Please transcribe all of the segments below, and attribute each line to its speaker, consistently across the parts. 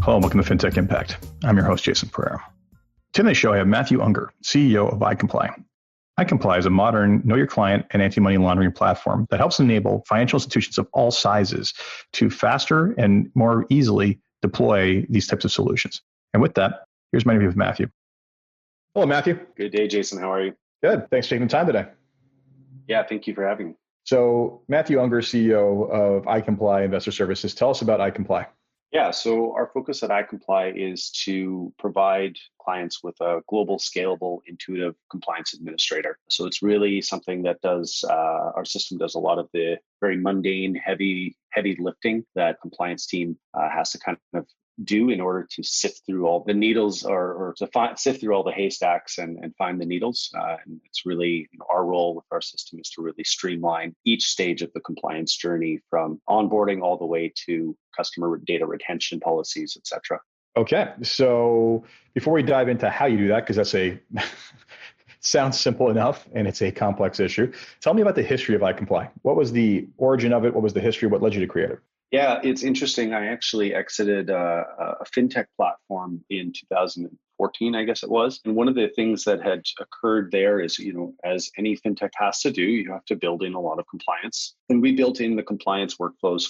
Speaker 1: Hello and welcome to Fintech Impact. I'm your host, Jason Pereira. Today's show, I have Matthew Unger, CEO of iComply. iComply is a modern know your client and anti-money laundering platform that helps enable financial institutions of all sizes to faster and more easily deploy these types of solutions. And with that, here's my interview with Matthew. Hello, Matthew.
Speaker 2: Good day, Jason. How are you?
Speaker 1: Good. Thanks for taking the time today.
Speaker 2: Yeah, thank you for having me.
Speaker 1: So Matthew Unger, CEO of iComply Investor Services. Tell us about iComply.
Speaker 2: Yeah, so our focus at iComply is to provide clients with a global, scalable, intuitive compliance administrator. So it's really something that does, our system does a lot of the very mundane, heavy lifting that compliance team has to kind of do in order to sift through all the needles or to sift through all the haystacks and find the needles. And it's really our role with our system is to really streamline each stage of the compliance journey from onboarding all the way to customer data retention policies, et cetera.
Speaker 1: Okay. So before we dive into how you do that, because that's sounds simple enough and it's a complex issue. Tell me about the history of iComply. What was the origin of it? What was the history? What led you to create it?
Speaker 2: Yeah, it's interesting. I actually exited a fintech platform in 2014, I guess it was. And one of the things that had occurred there is, as any fintech has to do, you have to build in a lot of compliance. And we built in the compliance workflows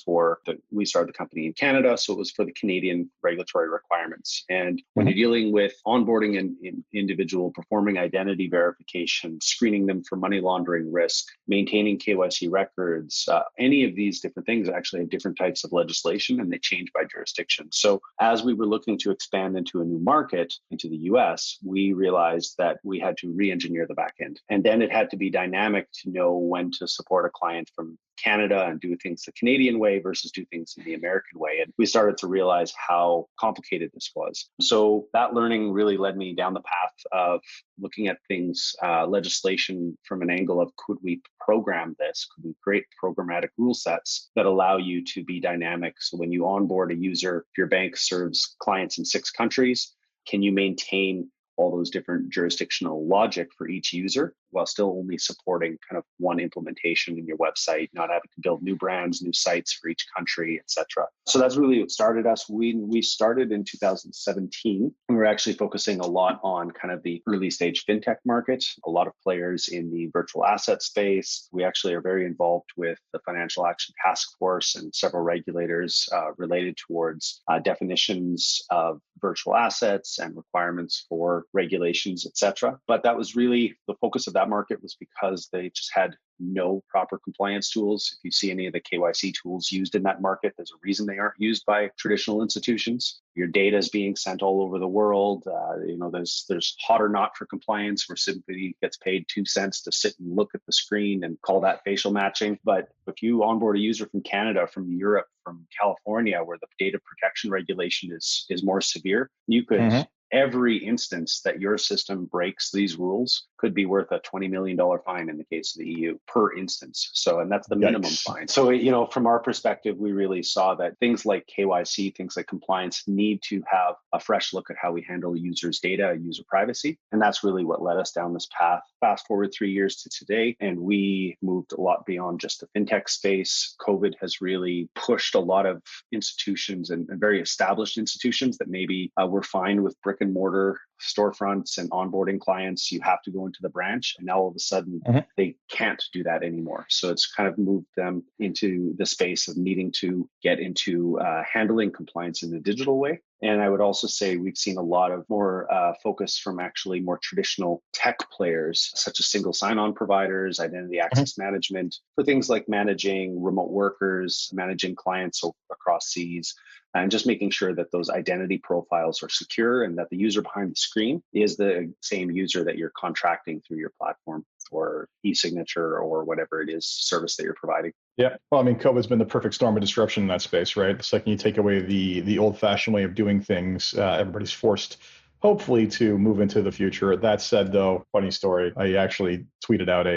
Speaker 2: we started the company in Canada. So it was for the Canadian regulatory requirements. And when you're dealing with onboarding an individual, performing identity verification, screening them for money laundering risk, maintaining KYC records, any of these different things actually have different types of legislation and they change by jurisdiction. So as we were looking to expand into a new market, into the US, we realized that we had to re-engineer the back end. And then it had to be dynamic to know when to support a client from Canada and do things the Canadian way versus do things in the American way. And we started to realize how complicated this was. So that learning really led me down the path of looking at things, legislation from an angle of could we program this? Could we create programmatic rule sets that allow you to be dynamic? So when you onboard a user, if your bank serves clients in 6 countries, can you maintain all those different jurisdictional logic for each user while still only supporting kind of one implementation in your website, not having to build new brands, new sites for each country, et cetera. So that's really what started us. We started in 2017, and we're actually focusing a lot on kind of the early stage fintech market, a lot of players in the virtual asset space. We actually are very involved with the Financial Action Task Force and several regulators related towards definitions of virtual assets and requirements for regulations, et cetera. But that was really the focus of that market was because they just had no proper compliance tools. If you see any of the KYC tools used in that market, there's a reason they aren't used by traditional institutions. Your data is being sent all over the world. There's hot or not for compliance where somebody gets paid 2 cents to sit and look at the screen and call that facial matching. But if you onboard a user from Canada, from Europe, from California, where the data protection regulation is more severe, you could every instance that your system breaks these rules could be worth a $20 million fine in the case of the EU per instance. So, and that's the minimum fine. So, from our perspective, we really saw that things like KYC, things like compliance need to have a fresh look at how we handle users' data, user privacy. And that's really what led us down this path. Fast forward 3 years to today, and we moved a lot beyond just the fintech space. COVID has really pushed a lot of institutions and very established institutions that maybe were fine with brick and mortar storefronts and onboarding clients. You have to go into the branch, and now all of a sudden they can't do that anymore. So it's kind of moved them into the space of needing to get into handling compliance in a digital way. And I would also say we've seen a lot of more focus from actually more traditional tech players, such as single sign-on providers, identity access management, for things like managing remote workers, managing clients across seas, and just making sure that those identity profiles are secure and that the user behind the screen is the same user that you're contracting through your platform or e-signature or whatever it is service that you're providing.
Speaker 1: Yeah. Well, I mean, COVID's been the perfect storm of disruption in that space, right? It's like when you take away the old-fashioned way of doing things, everybody's forced, hopefully, to move into the future. That said, though, funny story, I actually tweeted out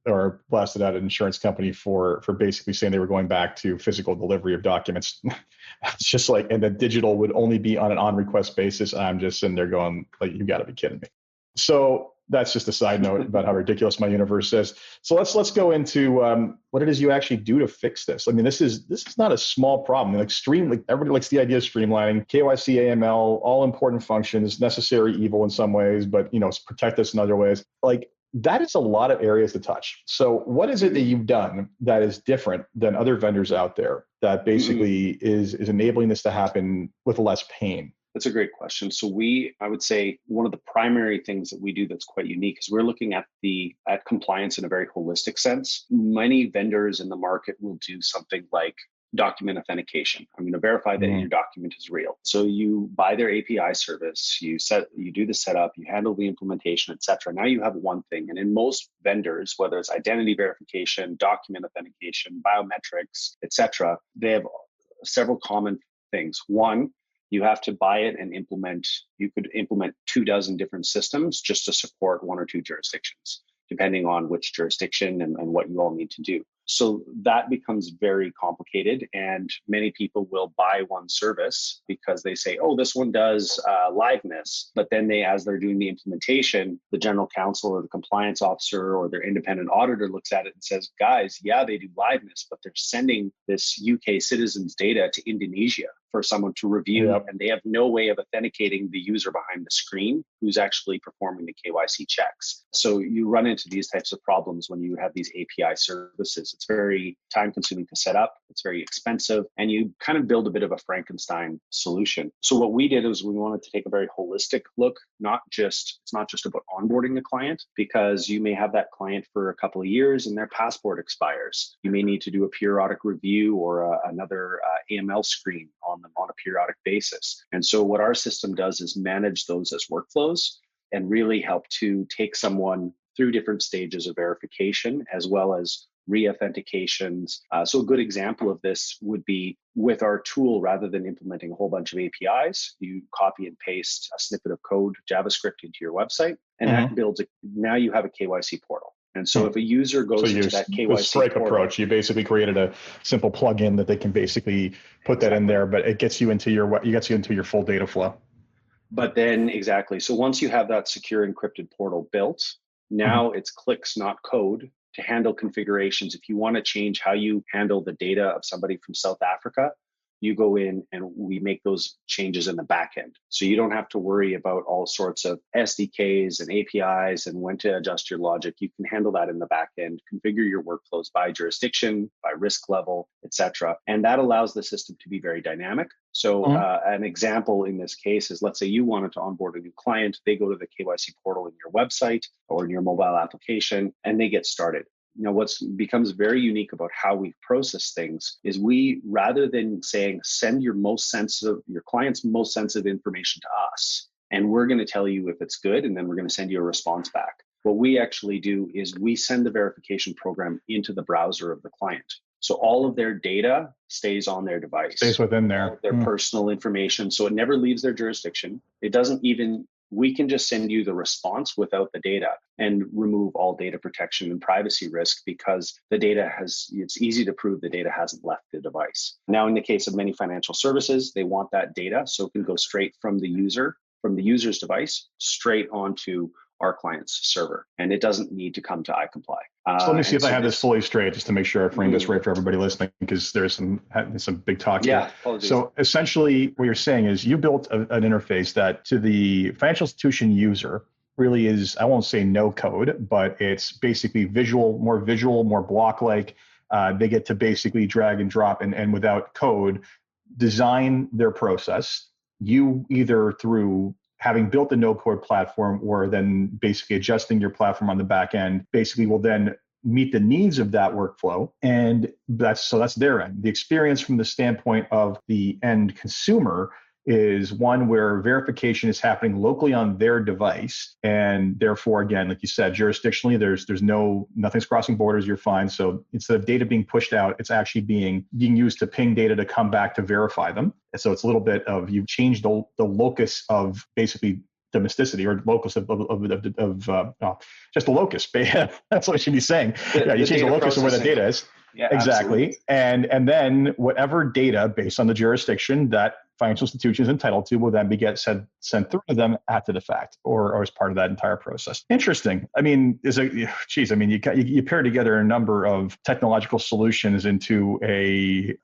Speaker 1: or blasted out an insurance company for basically saying they were going back to physical delivery of documents. It's just like, and the digital would only be on an on-request basis. I'm just sitting there going, like, you got to be kidding me. So that's just a side note about how ridiculous my universe is. So let's go into what it is you actually do to fix this. I mean, this is not a small problem. Like everybody likes the idea of streamlining, KYC, AML, all important functions, necessary evil in some ways, but protect us in other ways. Like that is a lot of areas to touch. So what is it that you've done that is different than other vendors out there that basically is enabling this to happen with less pain?
Speaker 2: That's a great question. So I would say one of the primary things that we do that's quite unique is we're looking at compliance in a very holistic sense. Many vendors in the market will do something like document authentication. I'm going to verify that your document is real. So you buy their API service, you do the setup, you handle the implementation, etc. Now you have one thing. And in most vendors, whether it's identity verification, document authentication, biometrics, etc., they have several common things. One, you have to buy it and implement. You could implement 24 different systems just to support one or two jurisdictions, depending on which jurisdiction and what you all need to do. So that becomes very complicated, and many people will buy one service because they say, oh, this one does liveness. But then as they're doing the implementation, the general counsel or the compliance officer or their independent auditor looks at it and says, guys, yeah, they do liveness, but they're sending this UK citizens' data to Indonesia for someone to review, and they have no way of authenticating the user behind the screen who's actually performing the KYC checks. So you run into these types of problems when you have these API services. It's very time consuming to set up. It's very expensive, and you kind of build a bit of a Frankenstein solution. So what we did is we wanted to take a very holistic look. It's not just about onboarding the client, because you may have that client for a couple of years and their passport expires. You may need to do a periodic review or another AML screen on them on a periodic basis. And so what our system does is manage those as workflows and really help to take someone through different stages of verification as well as re-authentications. So a good example of this would be with our tool, rather than implementing a whole bunch of APIs, you copy and paste a snippet of code, JavaScript into your website, and that builds now you have a KYC portal. And so if a user goes into that KYC
Speaker 1: the Stripe
Speaker 2: portal,
Speaker 1: approach, you basically created a simple plugin that they can basically put that in there, but it gets you into your full data flow.
Speaker 2: But then so once you have that secure encrypted portal built, now it's clicks, not code, to handle configurations. If you want to change how you handle the data of somebody from South Africa, you go in and we make those changes in the back end. So you don't have to worry about all sorts of SDKs and APIs and when to adjust your logic. You can handle that in the back end, configure your workflows by jurisdiction, by risk level, etc. And that allows the system to be very dynamic. So an example in this case is, let's say you wanted to onboard a new client. They go to the KYC portal in your website or in your mobile application, and they get started. What becomes very unique about how we process things is we, rather than saying, send your client's most sensitive information to us, and we're going to tell you if it's good, and then we're going to send you a response back. What we actually do is we send the verification program into the browser of the client. So all of their data stays on their device.
Speaker 1: Stays within there.
Speaker 2: Their personal information. So it never leaves their jurisdiction. We can just send you the response without the data and remove all data protection and privacy risk, because it's easy to prove the data hasn't left the device. Now, in the case of many financial services, they want that data, so it can go straight from the user's device, straight onto our client's server, and it doesn't need to come to iComply.
Speaker 1: So let me see if I have this fully straight, just to make sure I frame this right for everybody listening, because there's some big talk here.
Speaker 2: Apologies.
Speaker 1: So essentially what you're saying is you built an interface that to the financial institution user really is, I won't say no code, but it's basically more block-like. They get to basically drag and drop and without code, design their process. You either through having built the no-code platform or then basically adjusting your platform on the back end, basically will then meet the needs of that workflow. And that's their end. The experience from the standpoint of the end consumer is one where verification is happening locally on their device. And therefore, again, like you said, jurisdictionally, nothing's crossing borders, you're fine. So instead of data being pushed out, it's actually being used to ping data to come back to verify them. And so it's a little bit of, you've changed the locus of basically domesticity, or locus of just the locus. That's what I should be saying. You change the locus of where the data is.
Speaker 2: Yeah, absolutely.
Speaker 1: Exactly. And then whatever data based on the jurisdiction that financial institution is entitled to will then be sent through to them after the fact or as part of that entire process. Interesting. I mean, you pair together a number of technological solutions into a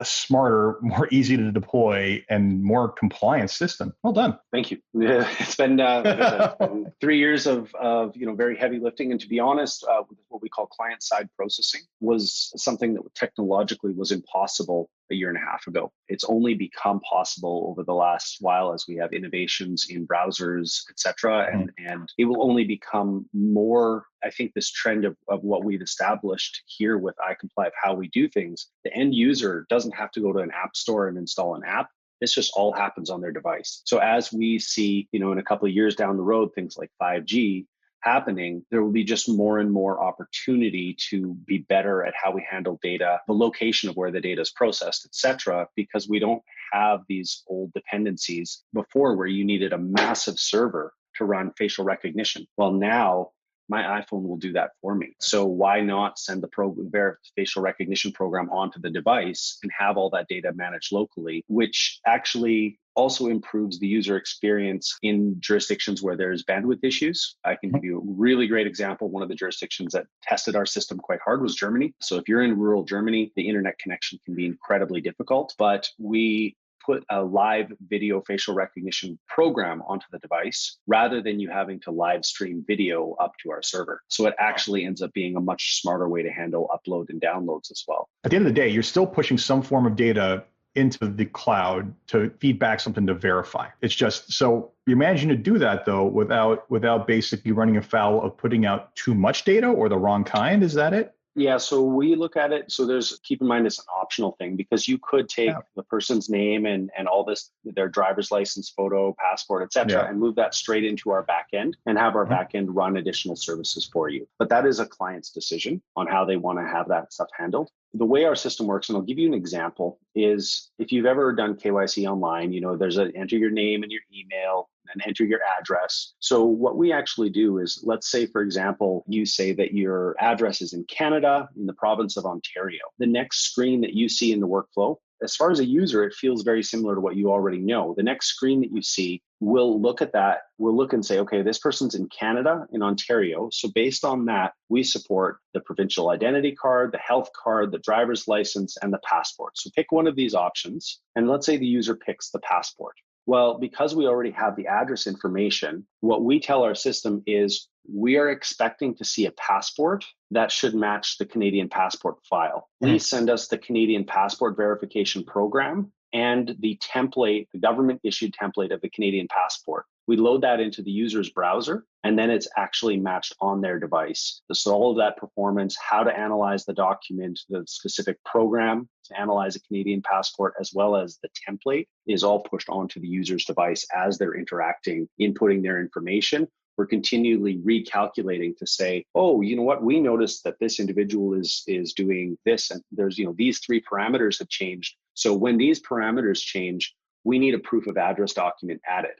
Speaker 1: smarter, more easy to deploy, and more compliant system. Well done.
Speaker 2: Thank you. Yeah, it's been, like I said, it's been 3 years of very heavy lifting, and to be honest, what we call client side processing was something that technologically was impossible a year and a half ago. It's only become possible over the last while as we have innovations in browsers, et cetera, and it will only become more. I think this trend of what we've established here with iComply of how we do things, the end user doesn't have to go to an app store and install an app. This just all happens on their device. So as we see, in a couple of years down the road, things like 5G happening, there will be just more and more opportunity to be better at how we handle data, the location of where the data is processed, et cetera, because we don't have these old dependencies before where you needed a massive server to run facial recognition. Well, now my iPhone will do that for me. So why not send the facial recognition program onto the device and have all that data managed locally, which actually also improves the user experience in jurisdictions where there's bandwidth issues. I can give you a really great example. One of the jurisdictions that tested our system quite hard was Germany. So if you're in rural Germany, the internet connection can be incredibly difficult, but we put a live video facial recognition program onto the device rather than you having to live stream video up to our server. So it actually ends up being a much smarter way to handle upload and downloads as well.
Speaker 1: At the end of the day, you're still pushing some form of data into the cloud to feed back something to verify. It's just, so you're managing to do that though without basically running afoul of putting out too much data or the wrong kind. Is that it?
Speaker 2: Yeah, so we look at it. So keep in mind it's an optional thing because you could take the person's name and all this, their driver's license, photo, passport, et cetera, and move that straight into our backend and have our backend run additional services for you. But that is a client's decision on how they want to have that stuff handled. The way our system works, and I'll give you an example, is if you've ever done KYC online, there's enter your name and your email and enter your address. So what we actually do is, let's say, for example, you say that your address is in Canada, in the province of Ontario. The next screen that you see in the workflow, as far as a user, it feels very similar to what you already know. The next screen that you see, we'll look at that. We'll look and say, okay, this person's in Canada, in Ontario. So based on that, we support the provincial identity card, the health card, the driver's license, and the passport. So pick one of these options. And let's say the user picks the passport. Well, because we already have the address information, what we tell our system is we are expecting to see a passport that should match the Canadian passport file. Please send us the Canadian passport verification program and the template, the government issued template of the Canadian passport. We load that into the user's browser, and then it's actually matched on their device. So all of that performance, how to analyze the document, the specific program to analyze a Canadian passport, as well as the template, is all pushed onto the user's device as they're interacting, inputting their information. We're continually recalculating to say, oh, you know what? We noticed that this individual is doing this, and there's, these 3 parameters have changed. So when these parameters change, we need a proof of address document added.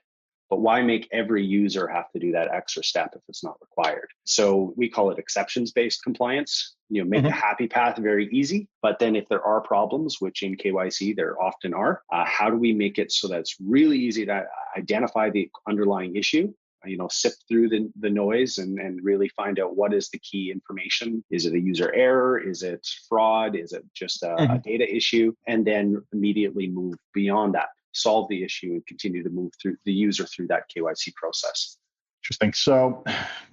Speaker 2: But why make every user have to do that extra step if it's not required? So we call it exceptions-based compliance. Make the happy path very easy. But then if there are problems, which in KYC there often are, how do we make it so that it's really easy to identify the underlying issue? Sift through the noise and really find out what is the key information. Is it a user error? Is it fraud? Is it just a data issue? And then immediately move beyond that, solve the issue, and continue to move through the user through that KYC process.
Speaker 1: Interesting. So,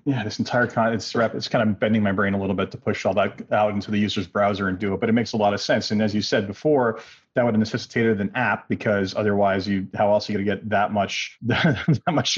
Speaker 1: this entire it's kind of bending my brain a little bit to push all that out into the user's browser and do it, but it makes a lot of sense. And as you said before, that would have necessitated an app because otherwise, how else are you going to get that much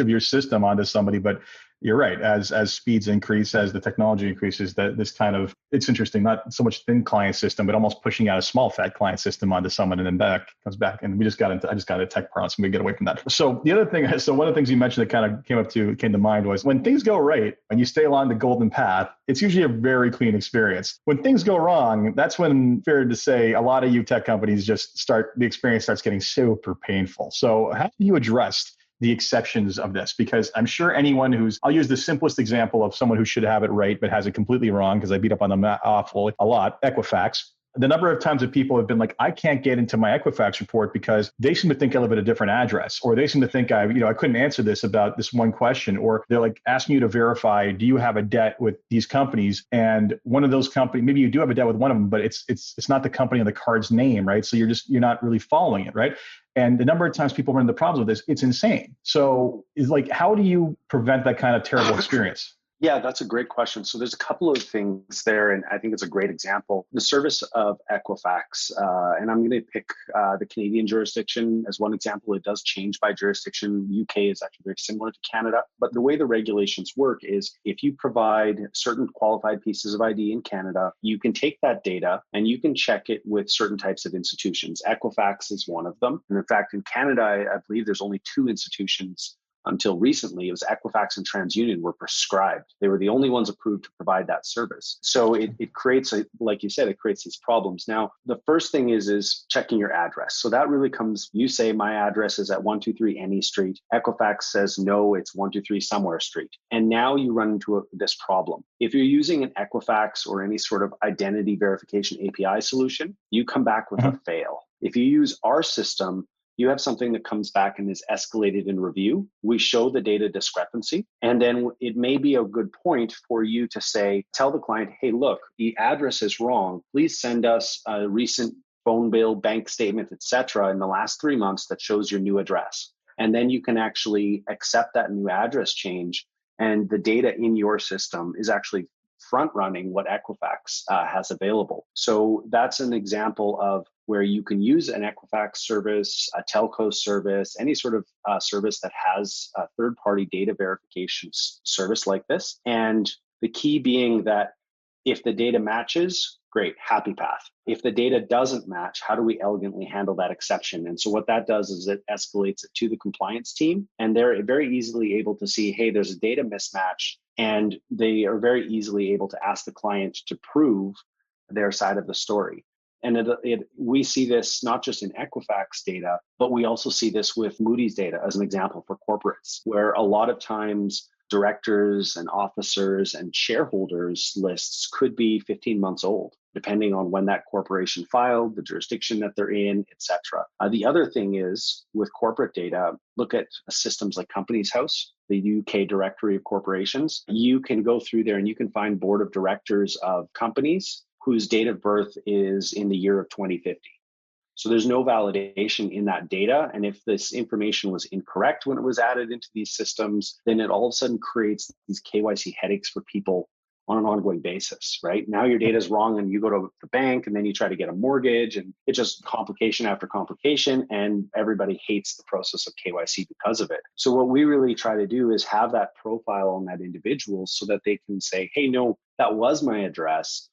Speaker 1: of your system onto somebody? But you're right. As speeds increase, as the technology increases, that this kind of, it's interesting, not so much thin client system, but almost pushing out a small fat client system onto someone and then comes back. And I just got into tech parlance and we get away from that. So the other thing, one of the things you mentioned that kind of came to mind was when things go right, when you stay along the golden path, it's usually a very clean experience. When things go wrong, that's when, fair to say, a lot of you tech companies the experience starts getting super painful. So how do you address the exceptions of this, because I'm sure anyone I'll use the simplest example of someone who should have it right, but has it completely wrong, because I beat up on them awful a lot, Equifax. The number of times that people have been like, I can't get into my Equifax report because they seem to think I live at a different address, or they seem to think I couldn't answer this about this one question, or they're like asking you to verify, do you have a debt with these companies? And one of those companies, maybe you do have a debt with one of them, but it's not the company on the card's name, right? So you're not really following it, right? And the number of times people run into problems with this, it's insane. So it's like, how do you prevent that kind of terrible experience?
Speaker 2: Yeah, that's a great question. So there's a couple of things there, and I think it's a great example. The service of Equifax, and I'm going to pick the Canadian jurisdiction as one example. It does change by jurisdiction. UK is actually very similar to Canada. But the way the regulations work is if you provide certain qualified pieces of ID in Canada, you can take that data and you can check it with certain types of institutions. Equifax is one of them. And in fact, in Canada, I believe there's only two institutions. Until recently, it was Equifax and TransUnion were prescribed. They were the only ones approved to provide that service. So it creates, like you said, it creates these problems. Now, the first thing is checking your address. So that really comes, you say my address is at 123 Any Street. Equifax says, no, it's 123 somewhere street. And now you run into this problem. If you're using an Equifax or any sort of identity verification API solution, you come back with a fail. If you use our system, you have something that comes back and is escalated in review. We show the data discrepancy. And then it may be a good point for you to say, tell the client, hey, look, the address is wrong. Please send us a recent phone bill, bank statement, et cetera, in the last 3 months that shows your new address. And then you can actually accept that new address change. And the data in your system is actually front running what Equifax has available. So that's an example of where you can use an Equifax service, a telco service, any sort of service that has a third-party data verification service like this. And the key being that if the data matches, great, happy path. If the data doesn't match, how do we elegantly handle that exception? And so what that does is it escalates it to the compliance team, and they're very easily able to see, hey, there's a data mismatch, and they are very easily able to ask the client to prove their side of the story. And we see this not just in Equifax data, but we also see this with Moody's data as an example for corporates, where a lot of times directors and officers and shareholders lists could be 15 months old, depending on when that corporation filed, the jurisdiction that they're in, et cetera. The other thing is with corporate data, look at systems like Companies House, the UK directory of corporations. You can go through there and you can find board of directors of companies whose date of birth is in the year of 2050. So there's no validation in that data. And if this information was incorrect when it was added into these systems, then it all of a sudden creates these KYC headaches for people on an ongoing basis, right? Now your data is wrong and you go to the bank and then you try to get a mortgage and it's just complication after complication, and everybody hates the process of KYC because of it. So what we really try to do is have that profile on that individual so that they can say, hey, no, that was my address,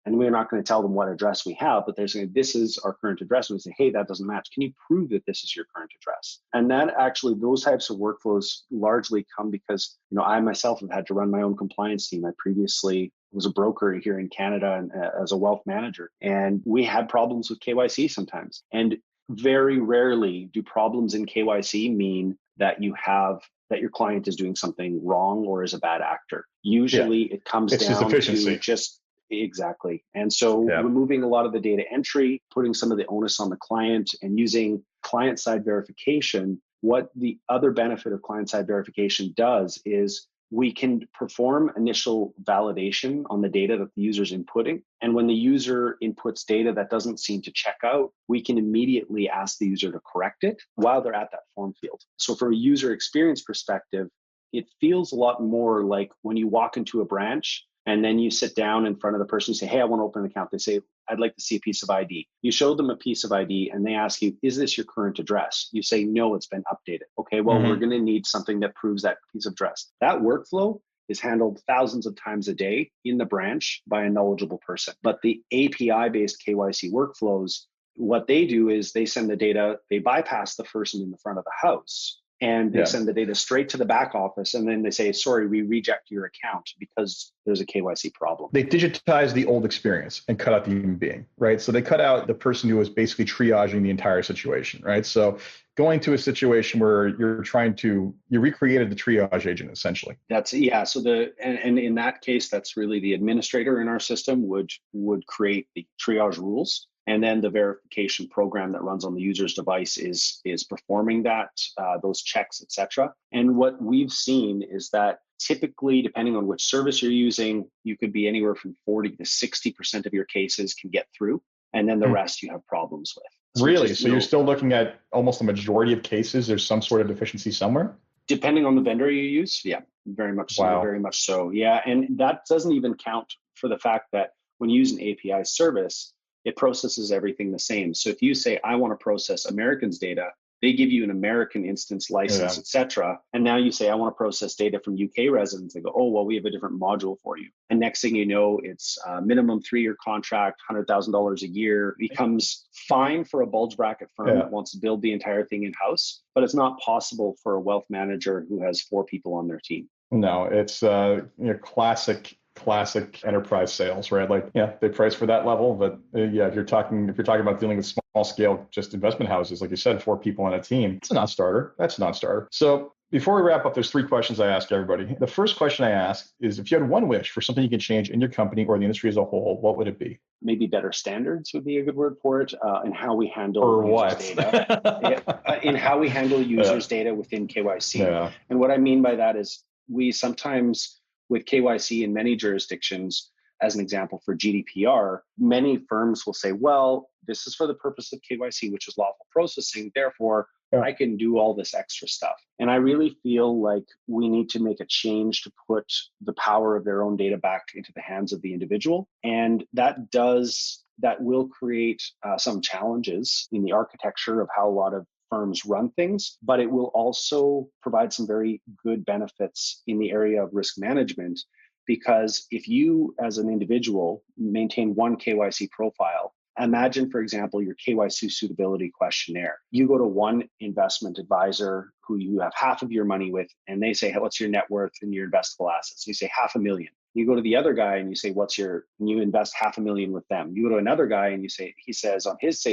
Speaker 2: and we're not going to tell them what address we have, but they're saying, this is our current address. And we say, hey, that doesn't match. Can you prove that this is your current address? And that actually, those types of workflows largely come because, I myself have had to run my own compliance team. I previously was a broker here in Canada and as a wealth manager. And we had problems with KYC sometimes. And very rarely do problems in KYC mean that your client is doing something wrong or is a bad actor. Usually it comes down to just exactly. And so removing a lot of the data entry, putting some of the onus on the client and using client-side verification, what the other benefit of client-side verification does is we can perform initial validation on the data that the user's inputting. And when the user inputs data that doesn't seem to check out, we can immediately ask the user to correct it while they're at that form field. So from a user experience perspective, it feels a lot more like when you walk into a branch and then you sit down in front of the person, you say, hey, I want to open an account. They say, I'd like to see a piece of ID. You show them a piece of ID and they ask you, is this your current address? You say, no, it's been updated. Okay, well, we're going to need something that proves that piece of address. That workflow is handled thousands of times a day in the branch by a knowledgeable person. But the API-based KYC workflows, what they do is they send the data, they bypass the person in the front of the house. and they
Speaker 1: Yeah.
Speaker 2: send the data straight to the back office, and then they say, sorry, we reject your account because there's a KYC problem.
Speaker 1: They digitize the old experience and cut out the human being, right? So they cut out the person who was basically triaging the entire situation, right? So going to a situation where you recreated the triage agent essentially.
Speaker 2: That's So and in that case, that's really the administrator in our system would create the triage rules, and then the verification program that runs on the user's device is performing those checks, etc. And what we've seen is that typically, depending on which service you're using, you could be anywhere from 40 to 60% of your cases can get through, and then the rest you have problems with.
Speaker 1: Really? So you're still looking at almost the majority of cases, there's some sort of deficiency somewhere?
Speaker 2: Depending on the vendor you use, yeah, very much so.
Speaker 1: Wow.
Speaker 2: Very much so. Yeah. And that doesn't even count for the fact that when you use an API service, it processes everything the same. So if you say, I want to process Americans' data, they give you an American instance license, etc. And now you say, I want to process data from UK residents. They go, oh, well, we have a different module for you. And next thing you know, it's a minimum 3-year contract, $100,000 a year. It becomes fine for a bulge bracket firm that wants to build the entire thing in-house, but it's not possible for a wealth manager who has 4 people on their team.
Speaker 1: No, it's classic enterprise sales, right? Like, yeah, they price for that level, but if you're talking about dealing with small scale, just investment houses, like you said, 4 people on a team, it's a non-starter. That's a non-starter. So before we wrap up, there's 3 questions I ask everybody. The first question I ask is, if you had one wish for something you can change in your company or the industry as a whole, what would it be?
Speaker 2: Maybe better standards would be a good word for it, in how we handle users' data. In how we handle users' data within KYC.
Speaker 1: Yeah.
Speaker 2: And what I mean by that is, we sometimes, with KYC in many jurisdictions, as an example for GDPR, many firms will say, well, this is for the purpose of KYC, which is lawful processing. Therefore, I can do all this extra stuff. And I really feel like we need to make a change to put the power of their own data back into the hands of the individual. And that will create some challenges in the architecture of how a lot of firms run things, but it will also provide some very good benefits in the area of risk management. Because if you, as an individual, maintain one KYC profile, imagine, for example, your KYC suitability questionnaire. You go to one investment advisor who you have half of your money with, and they say, hey, what's your net worth and your investable assets? You say $500,000. You go to the other guy and you say, and you invest $500,000 with them. You go to another guy and he says on his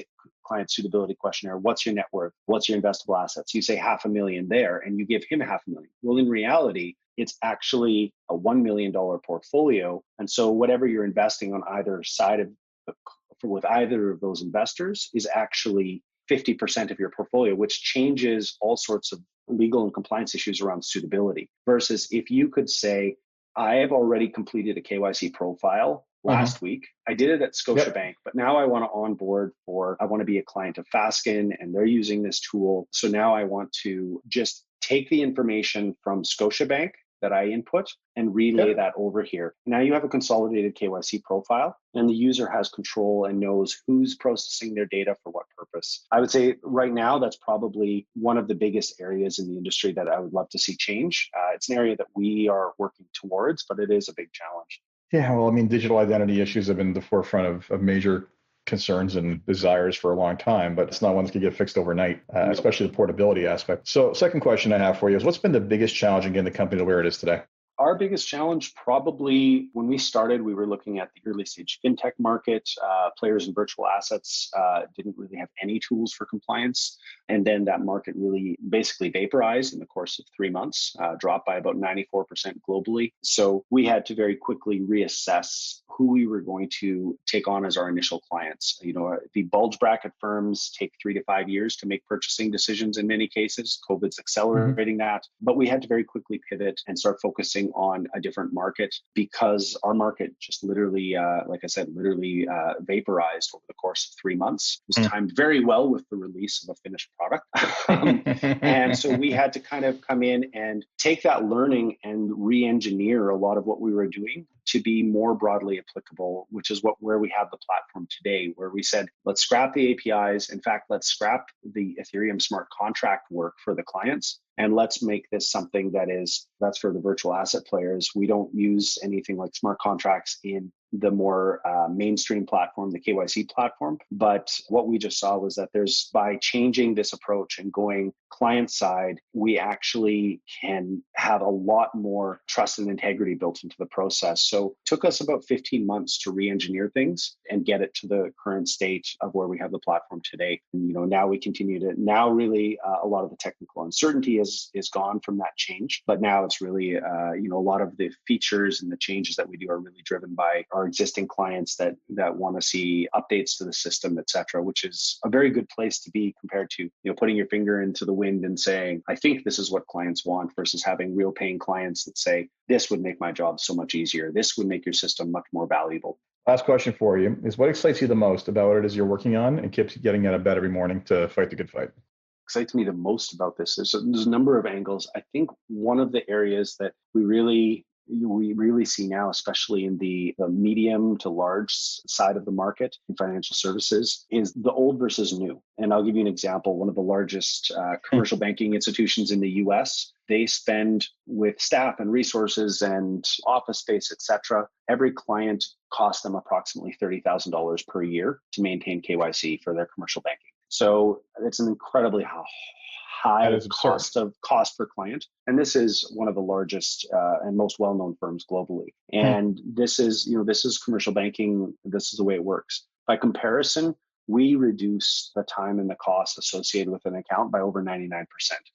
Speaker 2: client suitability questionnaire, what's your net worth? What's your investable assets? You say $500,000 there, and you give him $500,000. Well, in reality, it's actually a $1 million portfolio. And so whatever you're investing on either side with either of those investors is actually 50% of your portfolio, which changes all sorts of legal and compliance issues around suitability. Versus if you could say, I have already completed a KYC profile last week. I did it at Scotiabank, but now I want to onboard I want to be a client of Fasken, and they're using this tool. So now I want to just take the information from Scotiabank that I input and relay that over here. Now you have a consolidated KYC profile, and the user has control and knows who's processing their data for what purpose. I would say right now, that's probably one of the biggest areas in the industry that I would love to see change. It's an area that we are working towards, but it is a big challenge.
Speaker 1: Yeah, well, I mean, digital identity issues have been the forefront of major concerns and desires for a long time, but it's not one that can get fixed overnight, especially the portability aspect. So second question I have for you is, what's been the biggest challenge in getting the company to where it is today?
Speaker 2: Our biggest challenge, probably when we started, we were looking at the early stage fintech market. Players in virtual assets didn't really have any tools for compliance. And then that market really basically vaporized in the course of 3 months, dropped by about 94% globally. So we had to very quickly reassess who we were going to take on as our initial clients. The bulge bracket firms take 3 to 5 years to make purchasing decisions in many cases. COVID's accelerating that. But we had to very quickly pivot and start focusing on a different market, because our market just literally, like I said, vaporized over the course of 3 months. It was timed very well with the release of a finished product. And so we had to kind of come in and take that learning and re-engineer a lot of what we were doing to be more broadly applicable, which is where we have the platform today, where we said, let's scrap the APIs. In fact, let's scrap the Ethereum smart contract work for the clients. And let's make this something that's for the virtual asset players. We don't use anything like smart contracts in the more mainstream platform, the KYC platform. But what we just saw was that by changing this approach and going client side, we actually can have a lot more trust and integrity built into the process. So it took us about 15 months to re-engineer things and get it to the current state of where we have the platform today. And, now we continue to, really a lot of the technical uncertainty is gone from that change. But now it's really, a lot of the features and the changes that we do are really driven by our existing clients that want to see updates to the system, et cetera, which is a very good place to be compared to, putting your finger into the wind and saying, I think this is what clients want, versus having real paying clients that say, this would make my job so much easier. This would make your system much more valuable.
Speaker 1: Last question for you is, what excites you the most about what it is you're working on and keeps you getting out of bed every morning to fight the good fight?
Speaker 2: Excites me the most about this is there's a number of angles. I think one of the areas that we really see now, especially in the medium to large side of the market in financial services, is the old versus new. And I'll give you an example. One of the largest commercial banking institutions in the US, they spend, with staff and resources and office space, et cetera, every client costs them approximately $30,000 per year to maintain KYC for their commercial banking. So it's an incredibly high cost per client. And this is one of the largest and most well-known firms globally. And this is commercial banking. This is the way it works. By comparison, we reduce the time and the cost associated with an account by over 99%.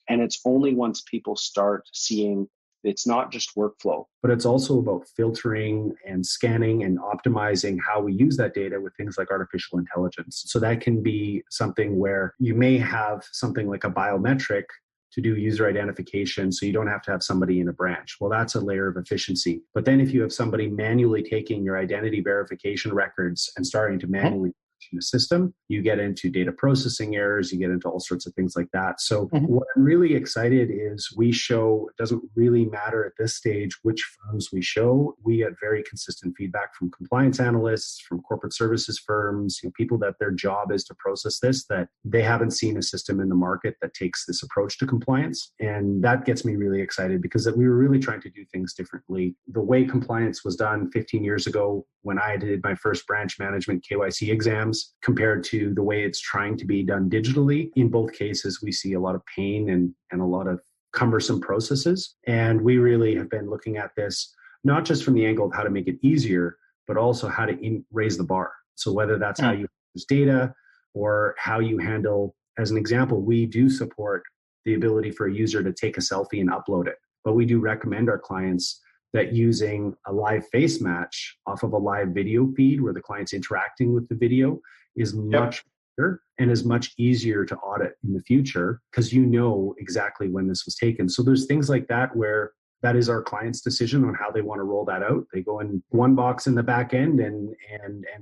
Speaker 2: And it's only once people start seeing it's not just workflow,
Speaker 3: but it's also about filtering and scanning and optimizing how we use that data with things like artificial intelligence. So that can be something where you may have something like a biometric to do user identification, so you don't have to have somebody in a branch. Well, that's a layer of efficiency. But then if you have somebody manually taking your identity verification records and starting to manually in the system, you get into data processing errors, you get into all sorts of things like that. So what I'm really excited is we show, it doesn't really matter at this stage which firms we show. We get very consistent feedback from compliance analysts, from corporate services firms, people that their job is to process this, that they haven't seen a system in the market that takes this approach to compliance. And that gets me really excited, because we were really trying to do things differently. The way compliance was done 15 years ago when I did my first branch management KYC exams, compared to the way it's trying to be done digitally. In both cases, we see a lot of pain and a lot of cumbersome processes. And we really have been looking at this, not just from the angle of how to make it easier, but also how to raise the bar. So whether that's how you use data or how you handle, as an example, we do support the ability for a user to take a selfie and upload it. But we do recommend our clients that using a live face match off of a live video feed where the client's interacting with the video is much better and is much easier to audit in the future, because you know exactly when this was taken. So there's things like that where that is our client's decision on how they want to roll that out. They go in one box in the back end and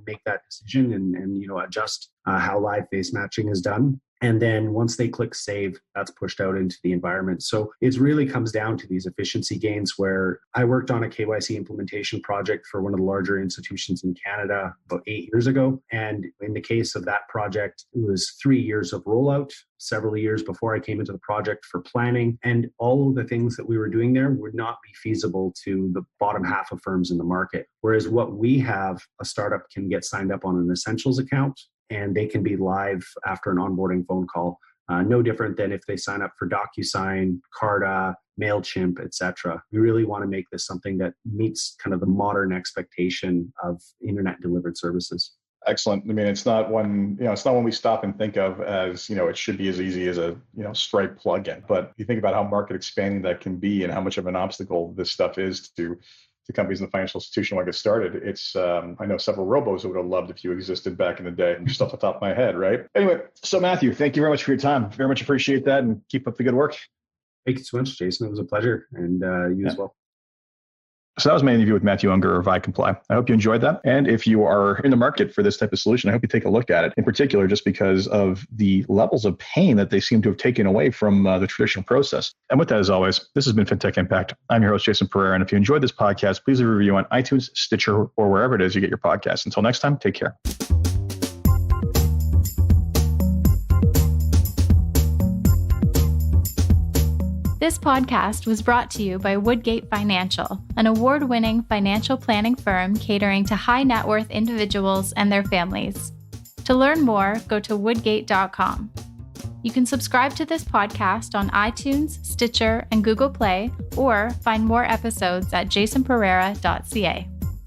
Speaker 3: make that decision and adjust how live face matching is done. And then once they click save, that's pushed out into the environment. So it really comes down to these efficiency gains, where I worked on a KYC implementation project for one of the larger institutions in Canada about 8 years ago. And in the case of that project, it was 3 years of rollout, several years before I came into the project for planning. And all of the things that we were doing there would not be feasible to the bottom half of firms in the market. Whereas what we have, a startup can get signed up on an Essentials account, and they can be live after an onboarding phone call. No different than if they sign up for DocuSign, Carta, MailChimp, etc. We really want to make this something that meets kind of the modern expectation of internet delivered services.
Speaker 1: Excellent. I mean, it's not one we stop and think of as, it should be as easy as a, Stripe plugin. But you think about how market expanding that can be and how much of an obstacle this stuff is to companies in the financial institution want to get started. It's I know several robos who would have loved if you existed back in the day, just off the top of my head, right? Anyway, so Matthew, thank you very much for your time. Very much appreciate that, and keep up the good work.
Speaker 3: Thank you so much, Jason. It was a pleasure, and you as well.
Speaker 1: So that was my interview with Matthew Unger of iComply. I hope you enjoyed that. And if you are in the market for this type of solution, I hope you take a look at it, in particular, just because of the levels of pain that they seem to have taken away from the traditional process. And with that, as always, this has been Fintech Impact. I'm your host, Jason Pereira. And if you enjoyed this podcast, please leave a review on iTunes, Stitcher, or wherever it is you get your podcasts. Until next time, take care.
Speaker 4: This podcast was brought to you by Woodgate Financial, an award-winning financial planning firm catering to high net worth individuals and their families. To learn more, go to woodgate.com. You can subscribe to this podcast on iTunes, Stitcher, and Google Play, or find more episodes at jasonpereira.ca.